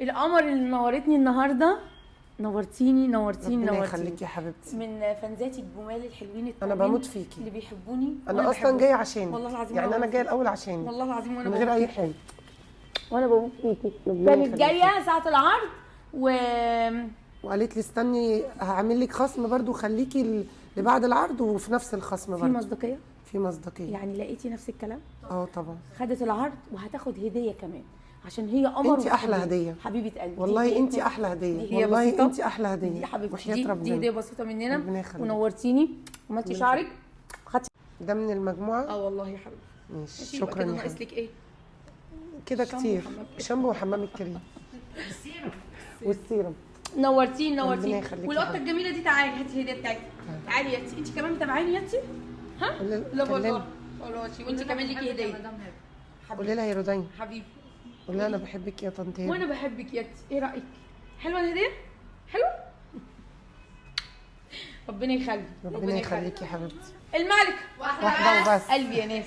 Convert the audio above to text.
القمر اللي نورتني النهارده، نورتيني نورتيني ربنا نورتيني. يخليكي يا حبيبتي. من فانزاتي الجمال الحلوين انا التمام بموت فيكي، اللي بيحبوني. انا اصلا جايه عشانك والله العظيم يعني انا بموت جايه فيكي. الاول عشانك والله العظيم وانا من غير بموت اي فيكي. حاجه. وانا بموت فيكي. ربنا كانت يخليكي. جايه ساعه العرض وقالت لي استني هعمل لك خصم برضو، خليكي لبعد العرض وفي نفس الخصم في برضو. مصداقيه. في مصداقيه. يعني لقيتي نفس الكلام؟ طبعا. خدت العرض وهتاخد هديه كمان عشان هي قمر. انت احلى هديه حبيبه قلبي. والله، انت احلى هديه والله، انت احلى هديه يا حبيبتي. وحياه ربنا. دي هديه بسيطه مننا. ربنا يخليك. ونورتيني عملتي شعرك. خدتي ده من المجموعه. والله يا حبيبتي. ماشي شكرا يا ناقص حبيبتي. لك ايه؟ كده كتير. شامبو وحمام الكريم والسيرم. نورتيني ربنا نورتيني. يخليكي والقطه يا الجميله دي تعالي هاتي الهديه بتاعتك. تعالي يا تي، انت كمان متابعاني يا تي؟ ها؟ لا والله خلاص. وانت كمان ليكي هديه. قولي لها يا رودين. حبيبي قولي لها انا بحبك يا طنط هبه. وانا بحبك يا تي. ايه رايك؟ حلوه الهديه؟ حلوه؟ ربنا يخليك. ربنا يخليكي يا حبيبتي. الملكه واحده وبس. قلبي يا ناس.